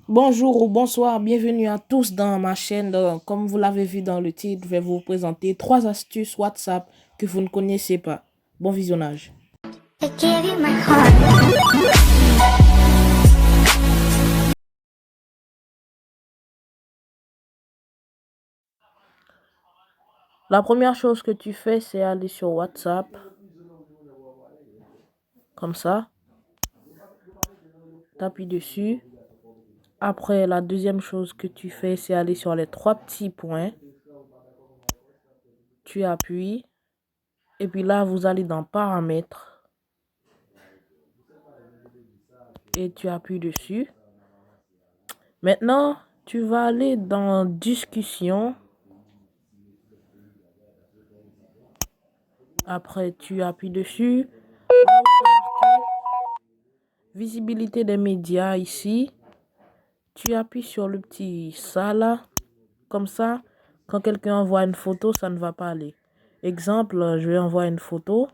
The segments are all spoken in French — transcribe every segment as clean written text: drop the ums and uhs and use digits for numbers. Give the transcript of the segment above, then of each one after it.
Bonjour ou bonsoir, bienvenue à tous dans ma chaîne. Comme vous l'avez vu dans le titre, je vais vous présenter 3 astuces WhatsApp que vous ne connaissez pas. Bon visionnage. I gave you my heart. La première chose que tu fais, c'est aller sur WhatsApp, comme ça. T'appuies dessus. Après, la deuxième chose que tu fais, c'est aller sur les 3 petits points. Tu appuies. Et puis là, vous allez dans Paramètres. Et tu appuies dessus. Maintenant, tu vas aller dans Discussion. Après, tu appuies dessus. Là où c'est marqué Visibilité des médias ici. Tu appuies sur le petit ça là. Comme ça, quand quelqu'un envoie une photo, ça ne va pas aller. Exemple, je vais envoyer une photo.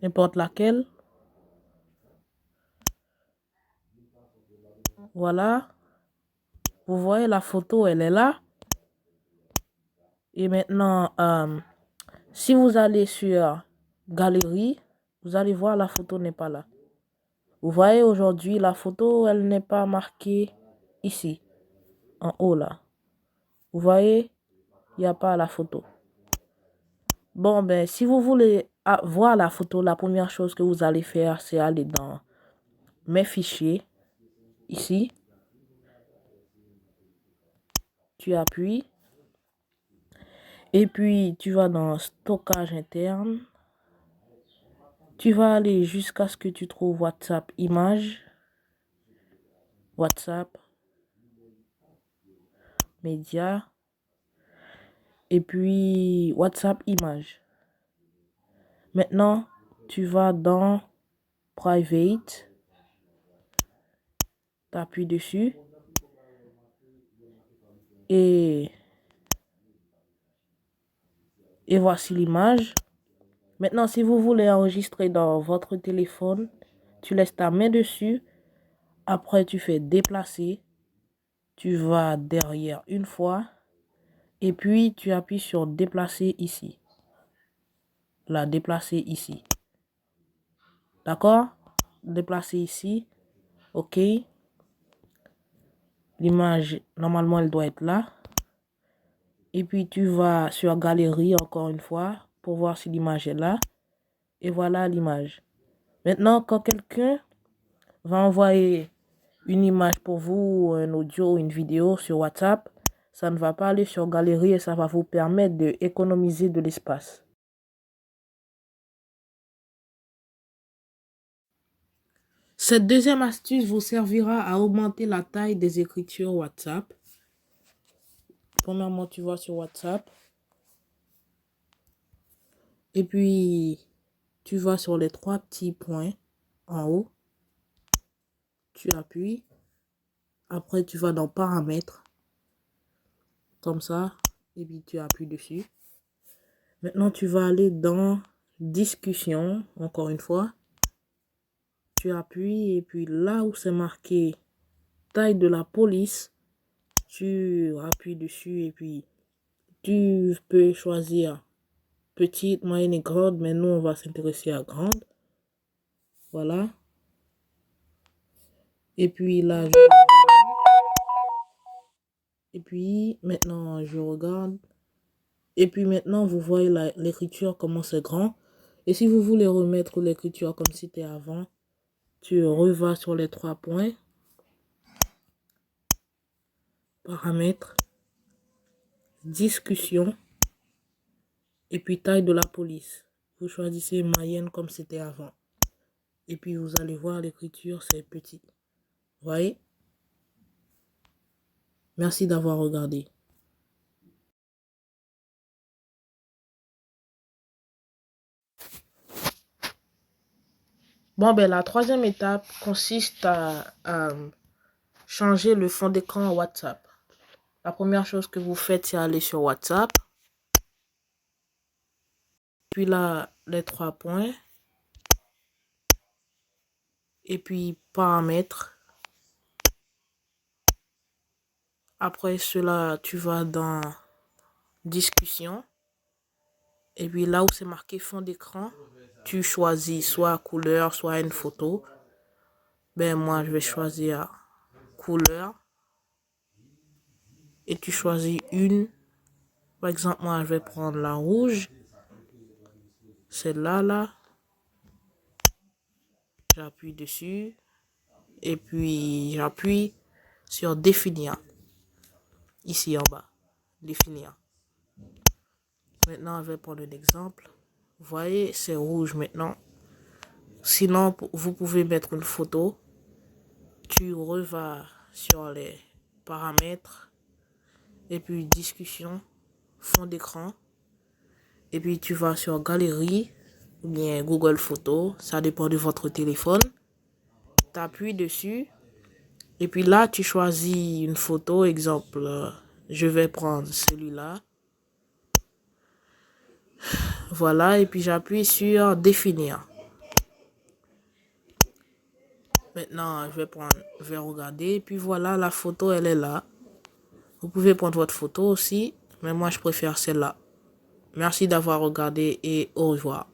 N'importe laquelle. Voilà. Vous voyez la photo, elle est là. Et maintenant, si vous allez sur Galerie, vous allez voir la photo n'est pas là. Vous voyez aujourd'hui, la photo, elle n'est pas marquée ici, en haut là. Vous voyez, il n'y a pas la photo. Bon, ben, si vous voulez voir la photo, la première chose que vous allez faire, c'est aller dans Mes fichiers, ici. Tu appuies. Et puis, tu vas dans Stockage interne. Tu vas aller jusqu'à ce que tu trouves WhatsApp Image. WhatsApp. Média. Et puis, WhatsApp Image. Maintenant, tu vas dans Private. Tu appuies dessus. Et voici l'image. Maintenant, si vous voulez enregistrer dans votre téléphone, tu laisses ta main dessus. Après, tu fais déplacer. Tu vas derrière une fois. Et puis, tu appuies sur déplacer ici. Là, déplacer ici. D'accord? Déplacer ici. OK. L'image, normalement, elle doit être là. Et puis, tu vas sur Galerie encore une fois pour voir si l'image est là. Et voilà l'image. Maintenant, quand quelqu'un va envoyer une image pour vous, un audio, une vidéo sur WhatsApp, ça ne va pas aller sur Galerie et ça va vous permettre d'économiser de l'espace. Cette deuxième astuce vous servira à augmenter la taille des écritures WhatsApp. Premièrement, tu vas sur WhatsApp. Et puis, tu vas sur les 3 petits points en haut. Tu appuies. Après, tu vas dans Paramètres. Comme ça. Et puis, tu appuies dessus. Maintenant, tu vas aller dans Discussion, encore une fois. Tu appuies et puis là où c'est marqué taille de la police, tu appuies dessus et puis tu peux choisir petite, moyenne et grande, mais nous on va s'intéresser à grande. Voilà. Et puis là, et puis maintenant je regarde. Et puis maintenant vous voyez l'écriture comment c'est grand. Et si vous voulez remettre l'écriture comme c'était avant, tu revas sur les 3 points. Paramètres. Discussion. Et puis taille de la police. Vous choisissez moyenne comme c'était avant. Et puis vous allez voir l'écriture, c'est petit. Voyez? Merci d'avoir regardé. Bon, ben la troisième étape consiste à changer le fond d'écran WhatsApp. La première chose que vous faites, c'est aller sur WhatsApp. Puis là, les 3 points. Et puis paramètres. Après cela, tu vas dans discussion. Et puis là où c'est marqué fond d'écran, tu choisis soit couleur, soit une photo. Ben moi, je vais choisir couleur. Et tu choisis une. Par exemple, moi, je vais prendre la rouge. Celle-là, là. J'appuie dessus. Et puis, j'appuie sur définir. Ici en bas. Définir. Maintenant, je vais prendre un exemple. Vous voyez, c'est rouge maintenant. Sinon, vous pouvez mettre une photo. Tu revas sur les paramètres. Et puis, discussion. Fond d'écran. Et puis, tu vas sur galerie. Ou bien Google Photos. Ça dépend de votre téléphone. Tu appuies dessus. Et puis là, tu choisis une photo. Exemple, je vais prendre celui-là. Voilà. Et puis, j'appuie sur définir. Maintenant, je vais regarder. Et puis voilà, la photo, elle est là. Vous pouvez prendre votre photo aussi. Mais moi, je préfère celle-là. Merci d'avoir regardé et au revoir.